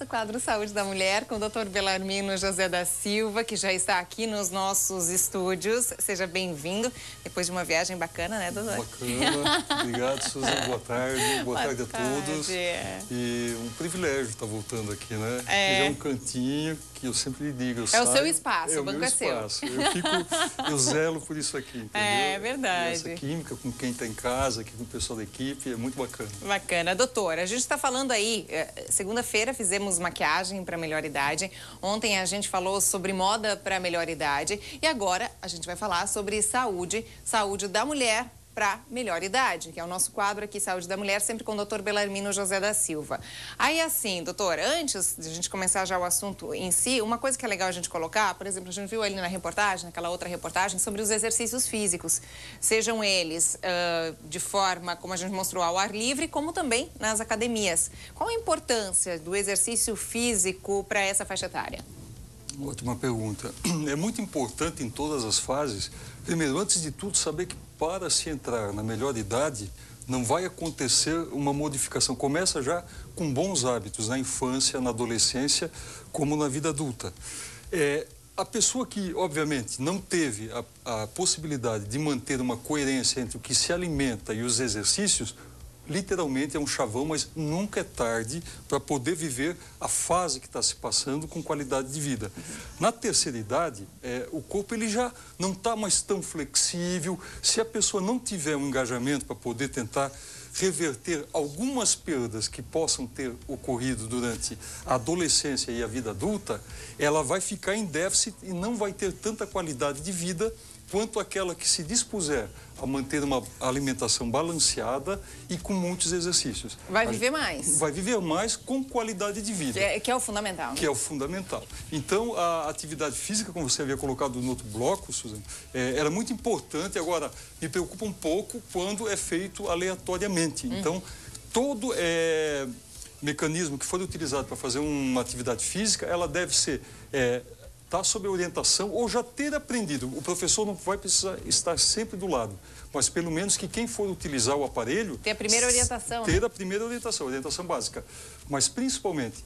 nosso quadro Saúde da Mulher com o Dr. Belarmino José da Silva, que já está aqui nos nossos estúdios. Seja bem-vindo, depois de uma viagem bacana, né, doutor? Bacana. Obrigado, Suzana. Boa tarde. Boa tarde a todos. E um privilégio estar voltando aqui, né? É um cantinho que eu sempre lhe digo. É o seu espaço, o banco é seu. Eu zelo por isso aqui, entendeu? É verdade. Essa química com quem está em casa, aqui com o pessoal da equipe, é muito bacana. Bacana. Doutora, a gente está falando aí, segunda-feira fizemos maquiagem para melhor idade, ontem a gente falou sobre moda para melhor idade e agora a gente vai falar sobre saúde da mulher para melhor idade, que é o nosso quadro aqui, Saúde da Mulher, sempre com o Dr. Belarmino José da Silva. Aí assim, doutora, antes de a gente começar já o assunto em si, uma coisa que é legal a gente colocar, por exemplo, a gente viu ali na reportagem, naquela outra reportagem, sobre os exercícios físicos, sejam eles de forma, como a gente mostrou, ao ar livre, como também nas academias. Qual a importância do exercício físico para essa faixa etária? Ótima pergunta. É muito importante em todas as fases, primeiro, antes de tudo, saber que para se entrar na melhor idade, não vai acontecer uma modificação. Começa já com bons hábitos na infância, na adolescência, como na vida adulta. A pessoa que, obviamente, não teve a possibilidade de manter uma coerência entre o que se alimenta e os exercícios, literalmente é um chavão, mas nunca é tarde para poder viver a fase que está se passando com qualidade de vida. Na terceira idade, o corpo ele já não está mais tão flexível. Se a pessoa não tiver um engajamento para poder tentar reverter algumas perdas que possam ter ocorrido durante a adolescência e a vida adulta, ela vai ficar em déficit e não vai ter tanta qualidade de vida quanto aquela que se dispuser a manter uma alimentação balanceada e com muitos exercícios. Vai viver mais. Vai viver mais com qualidade de vida. Que é o fundamental. Que é o fundamental. Então, a atividade física, como você havia colocado no outro bloco, Suzana, era muito importante. Agora, me preocupa um pouco quando é feito aleatoriamente. Então, todo mecanismo que for utilizado para fazer uma atividade física, ela deve ser... Está sob a orientação ou já ter aprendido. O professor não vai precisar estar sempre do lado, mas pelo menos que quem for utilizar o aparelho... Ter a primeira orientação. Ter a primeira orientação básica. Mas principalmente,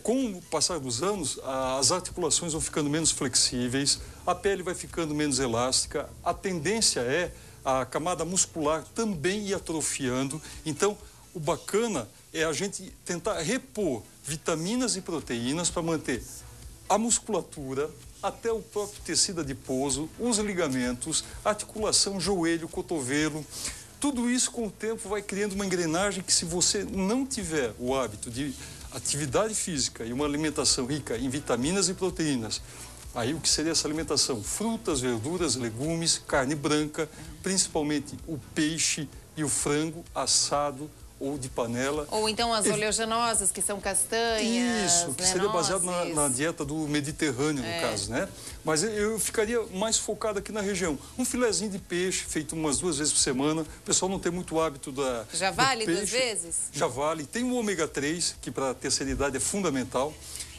com o passar dos anos, as articulações vão ficando menos flexíveis, a pele vai ficando menos elástica, a tendência é a camada muscular também ir atrofiando. Então, o bacana é a gente tentar repor vitaminas e proteínas para manter a musculatura, até o próprio tecido adiposo, os ligamentos, articulação, joelho, cotovelo. Tudo isso, com o tempo, vai criando uma engrenagem que, se você não tiver o hábito de atividade física e uma alimentação rica em vitaminas e proteínas, aí o que seria essa alimentação? Frutas, verduras, legumes, carne branca, principalmente o peixe e o frango assado, ou de panela. Ou então as oleaginosas, que são castanhas. Isso, que seria baseado na dieta do Mediterrâneo, no caso, né? Mas eu ficaria mais focado aqui na região. Um filezinho de peixe, feito umas 2 vezes por semana. O pessoal não tem muito hábito Já vale 2 vezes? Já vale. Tem o ômega 3, que para a terceira idade é fundamental.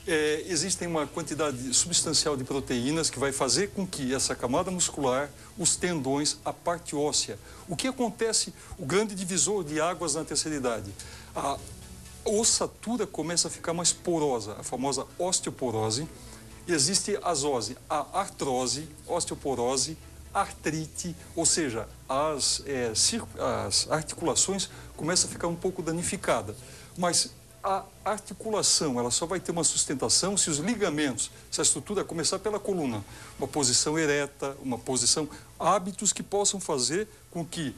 Existem uma quantidade substancial de proteínas que vai fazer com que essa camada muscular, os tendões, a parte óssea. O que acontece, o grande divisor de águas na terceira idade? A ossatura começa a ficar mais porosa, a famosa osteoporose. Existe a zoose, a artrose, osteoporose, artrite, ou seja, as articulações começam a ficar um pouco danificadas. Mas a articulação, ela só vai ter uma sustentação se os ligamentos, se a estrutura começar pela coluna, uma posição ereta, uma posição, hábitos que possam fazer com que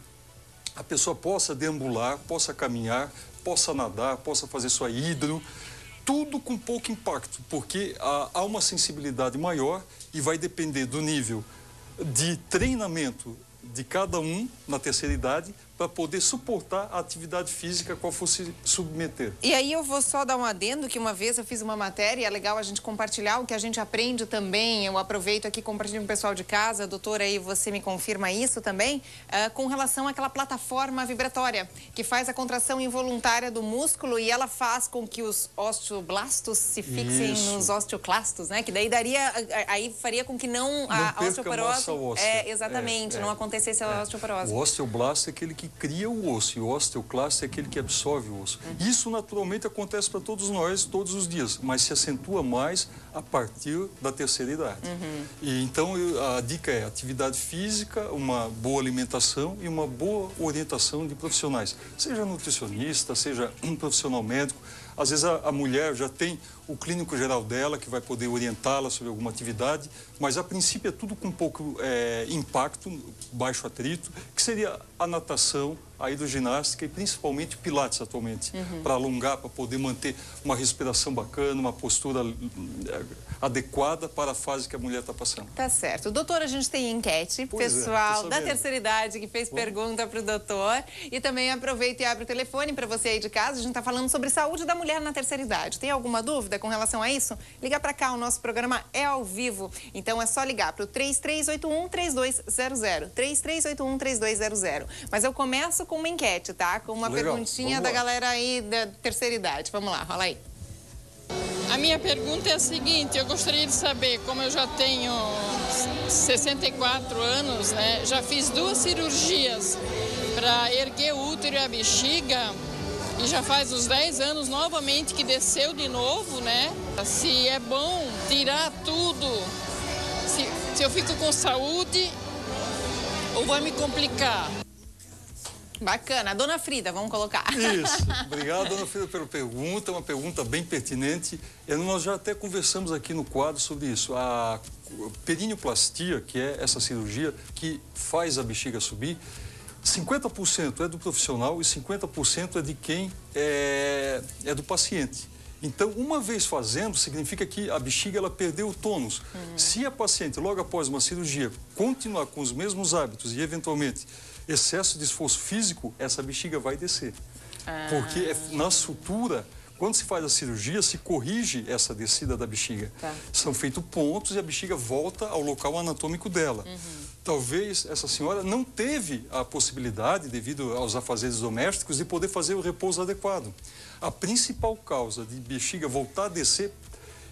a pessoa possa deambular, possa caminhar, possa nadar, possa fazer sua hidro, tudo com pouco impacto, porque há uma sensibilidade maior e vai depender do nível de treinamento de cada um na terceira idade para poder suportar a atividade física a qual fosse submeter. E aí eu vou só dar um adendo, que uma vez eu fiz uma matéria, e é legal a gente compartilhar o que a gente aprende também. Eu aproveito aqui e compartilho com o pessoal de casa, doutora, aí você me confirma isso também, com relação àquela plataforma vibratória, que faz a contração involuntária do músculo e ela faz com que os osteoblastos se fixem nos osteoclastos, né? Que daí aí faria com que a osteoporose... Massa óssea. Exatamente, não acontecesse a osteoporose. O osteoblasto é aquele que que cria o osso, e o osteoclasto é aquele que absorve o osso. Isso naturalmente acontece para todos nós, todos os dias, mas se acentua mais a partir da terceira idade. E então a dica é atividade física, uma boa alimentação e uma boa orientação de profissionais, seja nutricionista, seja um profissional médico. Às vezes a mulher já tem o clínico geral dela, que vai poder orientá-la sobre alguma atividade, mas a princípio é tudo com pouco impacto, baixo atrito, que seria a natação, a hidroginástica e principalmente o pilates atualmente, para alongar, para poder manter uma respiração bacana, uma postura adequada para a fase que a mulher está passando. Tá certo. Doutor, a gente tem enquete, pessoal da terceira idade que fez pergunta para o doutor, e também aproveita e abre o telefone para você aí de casa. A gente está falando sobre saúde da mulher na terceira idade. Tem alguma dúvida com relação a isso? Liga para cá, o nosso programa é ao vivo, então é só ligar para o 3381-3200, 3381-3200. Mas eu começo com uma enquete, tá? Com uma perguntinha da galera aí da terceira idade. Vamos lá, rola aí. A minha pergunta é a seguinte: eu gostaria de saber, como eu já tenho 64 anos, né? Já fiz 2 cirurgias para erguer o útero e a bexiga, e já faz uns 10 anos novamente que desceu de novo, né? Se é bom tirar tudo, se eu fico com saúde ou vai me complicar? Bacana. Dona Frida, vamos colocar. Isso. Obrigado, Dona Frida, pela pergunta. Uma pergunta bem pertinente. Nós já até conversamos aqui no quadro sobre isso. A perineoplastia, que é essa cirurgia que faz a bexiga subir, 50% é do profissional e 50% é de quem é do paciente. Então, uma vez fazendo, significa que a bexiga ela perdeu o tônus. Se a paciente, logo após uma cirurgia, continuar com os mesmos hábitos e, eventualmente, excesso de esforço físico, essa bexiga vai descer. Porque na sutura, quando se faz a cirurgia, se corrige essa descida da bexiga. São feitos pontos e a bexiga volta ao local anatômico dela. Talvez essa senhora não teve a possibilidade, devido aos afazeres domésticos, de poder fazer o repouso adequado. A principal causa de bexiga voltar a descer,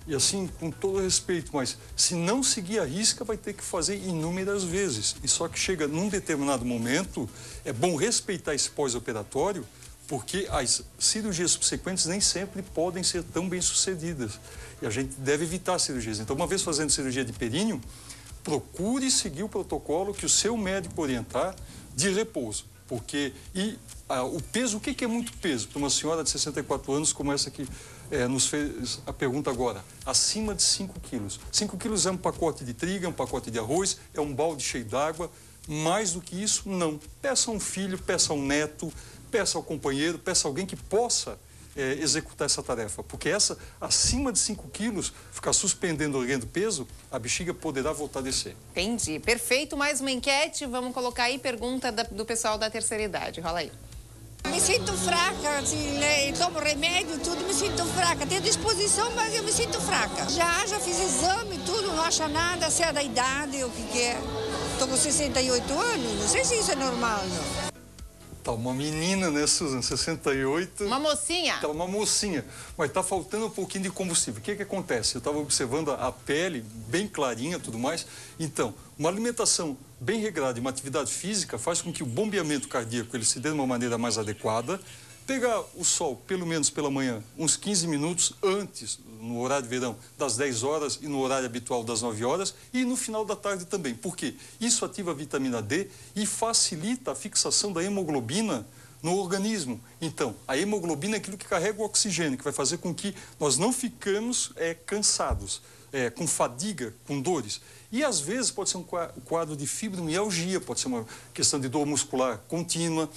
e assim, com todo respeito, mas se não seguir a risca, vai ter que fazer inúmeras vezes. E só que chega num determinado momento, é bom respeitar esse pós-operatório, porque as cirurgias subsequentes nem sempre podem ser tão bem sucedidas. E a gente deve evitar cirurgias. Então, uma vez fazendo cirurgia de períneo, procure seguir o protocolo que o seu médico orientar de repouso. Porque, o peso, o que é muito peso? Para uma senhora de 64 anos como essa que nos fez a pergunta agora, acima de 5 quilos. 5 quilos é um pacote de trigo, é um pacote de arroz, é um balde cheio d'água. Mais do que isso, não. Peça a um filho, peça a um neto, peça ao companheiro, peça a alguém que possa executar essa tarefa. Porque essa, acima de 5 quilos, ficar suspendendo ou erguendo peso, a bexiga poderá voltar a descer. Entendi. Perfeito. Mais uma enquete. Vamos colocar aí pergunta do pessoal da terceira idade. Rola aí. Me sinto fraca, assim, né? Tomo remédio, tudo, me sinto fraca. Tenho disposição, mas eu me sinto fraca. Já fiz exame, tudo, não acha nada, se é da idade, o que é. Estou com 68 anos, não sei se isso é normal, não. Tá uma menina, né, Susan? 68. Uma mocinha. Tá uma mocinha. Mas tá faltando um pouquinho de combustível. O que acontece? Eu estava observando a pele bem clarinha e tudo mais. Então, uma alimentação bem regrada e uma atividade física faz com que o bombeamento cardíaco ele se dê de uma maneira mais adequada. Pegar o sol, pelo menos pela manhã, uns 15 minutos antes, no horário de verão, das 10 horas e no horário habitual das 9 horas, e no final da tarde também. Por quê? Isso ativa a vitamina D e facilita a fixação da hemoglobina no organismo. Então, a hemoglobina é aquilo que carrega o oxigênio, que vai fazer com que nós não ficamos cansados, com fadiga, com dores. E, às vezes, pode ser um quadro de fibromialgia, pode ser uma questão de dor muscular contínua,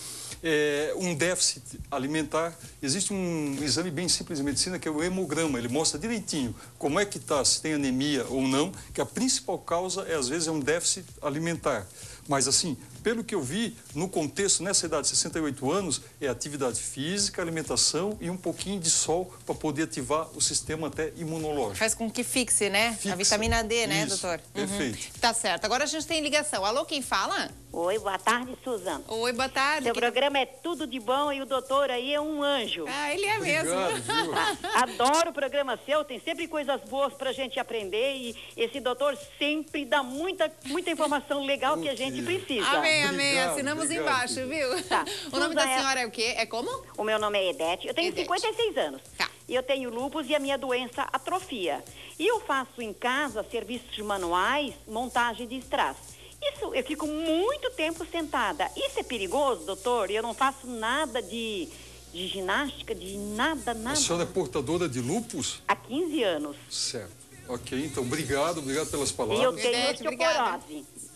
um déficit alimentar. Existe um exame bem simples de medicina, que é o hemograma. Ele mostra direitinho como é que está, se tem anemia ou não, que a principal causa, às vezes, é um déficit alimentar. Mas, assim, pelo que eu vi, no contexto, nessa idade de 68 anos, é atividade física, alimentação e um pouquinho de sol para poder ativar o sistema até imunológico. Faz com que fixe, né? Fixa. A vitamina D, né, Isso, doutor? Perfeito. Tá certo. Agora a gente tem ligação. Alô, quem fala? Oi, boa tarde, Suzana. Oi, boa tarde. Seu programa é tudo de bom e o doutor aí é um anjo. Ah, ele é mesmo. Obrigado, viu? Adoro o programa seu, tem sempre coisas boas pra gente aprender e esse doutor sempre dá muita informação legal que a gente precisa. Amém, amém. Obrigado, Assinamos obrigado, embaixo, filho. viu? Tá. O nome da Suzana, senhora é o quê? É como? O meu nome é Edete, eu tenho Edete. 56 anos. Tá. E eu tenho lúpus e a minha doença atrofia. E eu faço em casa serviços manuais, montagem de strass. Isso, eu fico muito tempo sentada. Isso é perigoso, doutor? Eu não faço nada de ginástica, de nada. A senhora é portadora de lúpus? Há 15 anos. Certo. Ok, então obrigado pelas E eu palavras. tenho Edete, obrigada. osteoporose.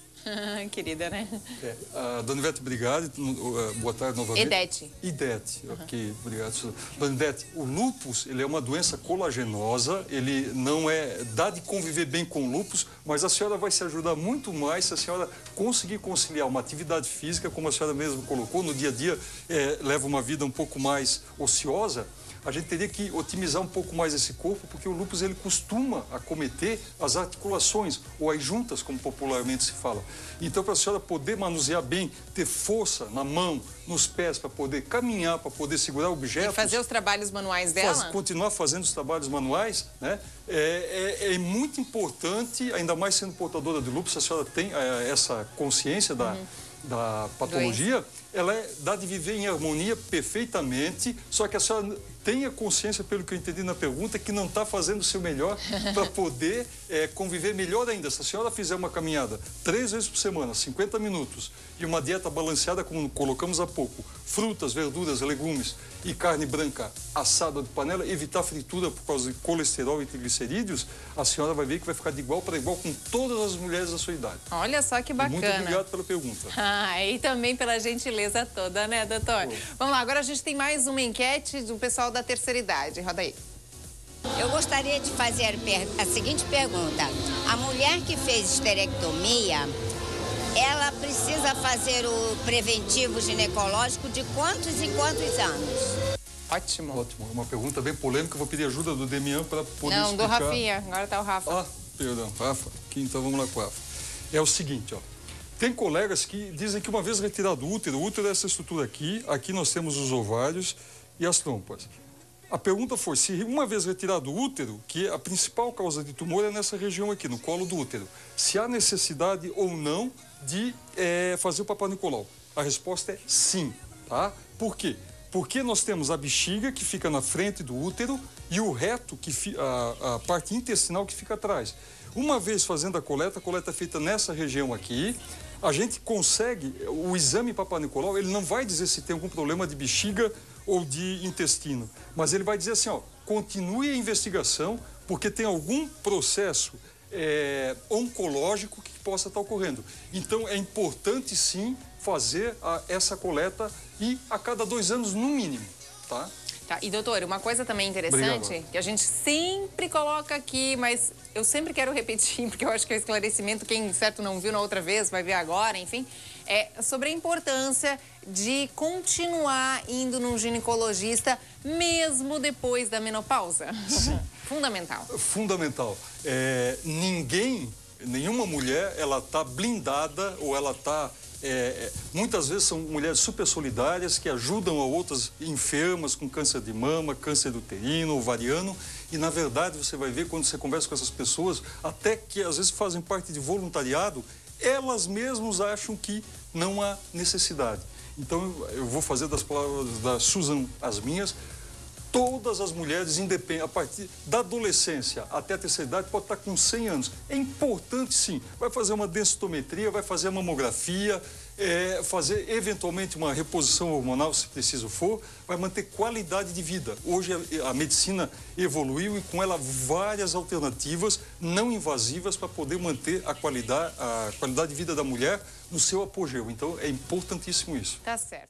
Querida, né? Dona Ivete, obrigado. Boa tarde novamente. Edete. Idete, ok, obrigado, Suzana. Dona Ivete, o lúpus, ele é uma doença colagenosa, ele não dá de conviver bem com o lúpus, mas a senhora vai se ajudar muito mais se a senhora conseguir conciliar uma atividade física, como a senhora mesmo colocou, no dia a dia leva uma vida um pouco mais ociosa. A gente teria que otimizar um pouco mais esse corpo, porque o lúpus ele costuma acometer as articulações, ou as juntas, como popularmente se fala. Então, para a senhora poder manusear bem, ter força na mão, nos pés, para poder caminhar, para poder segurar objetos... E fazer os trabalhos manuais dela? Continuar fazendo os trabalhos manuais, né? É muito importante, ainda mais sendo portadora de lúpus, se a senhora tem essa consciência da patologia, ela dá de viver em harmonia perfeitamente, só que a senhora tenha consciência, pelo que eu entendi na pergunta, que não está fazendo o seu melhor para poder conviver melhor ainda. Se a senhora fizer uma caminhada 3 vezes por semana, 50 minutos, e uma dieta balanceada, como colocamos há pouco, frutas, verduras, legumes e carne branca assada de panela, evitar fritura por causa de colesterol e triglicerídeos, a senhora vai ver que vai ficar de igual para igual com todas as mulheres da sua idade. Olha só que bacana. Muito obrigado pela pergunta. E também pela gentileza toda, né, doutor? Vamos lá, agora a gente tem mais uma enquete do pessoal da terceira idade. Roda aí. Eu gostaria de fazer a seguinte pergunta. A mulher que fez esterectomia, ela precisa fazer o preventivo ginecológico de quantos em quantos anos? Ótimo. Ótimo. Uma pergunta bem polêmica. Eu vou pedir ajuda do Demian para poder Não, explicar. do Rafinha. Agora tá o Rafa. Perdão. Rafa. Aqui, então vamos lá com o Rafa. É o seguinte, ó. Tem colegas que dizem que uma vez retirado o útero é essa estrutura aqui nós temos os ovários e as trompas. A pergunta foi se uma vez retirado o útero, que a principal causa de tumor é nessa região aqui, no colo do útero, se há necessidade ou não de fazer o Papai Nicolau. A resposta é sim, tá? Por quê? Porque nós temos a bexiga, que fica na frente do útero, e o reto, a parte intestinal, que fica atrás. Uma vez fazendo a coleta é feita nessa região aqui, a gente consegue, o exame Papai Nicolau, ele não vai dizer se tem algum problema de bexiga ou de intestino, mas ele vai dizer assim, ó, continue a investigação, porque tem algum processo oncológico que possa estar ocorrendo. Então, é importante, sim, fazer essa coleta e a cada 2 anos, no mínimo, tá? Tá, e doutor, uma coisa também interessante, Obrigado. que a gente sempre coloca aqui, mas eu sempre quero repetir, porque eu acho que é o esclarecimento, quem certo não viu na outra vez, vai ver agora, enfim, é sobre a importância de continuar indo num ginecologista mesmo depois da menopausa. Sim. Fundamental. Fundamental. Nenhuma mulher, ela está blindada ou ela está... muitas vezes são mulheres super solidárias que ajudam a outras enfermas com câncer de mama, câncer uterino, ovariano, e na verdade você vai ver quando você conversa com essas pessoas, até que às vezes fazem parte de voluntariado, elas mesmas acham que não há necessidade. Então eu vou fazer das palavras da Susan as minhas. Todas as mulheres, independente, a partir da adolescência até a terceira idade, pode estar com 100 anos. É importante, sim. Vai fazer uma densitometria, vai fazer a mamografia, fazer eventualmente uma reposição hormonal, se preciso for, vai manter qualidade de vida. Hoje a medicina evoluiu e com ela várias alternativas não invasivas para poder manter a qualidade de vida da mulher no seu apogeu. Então é importantíssimo isso. Tá certo.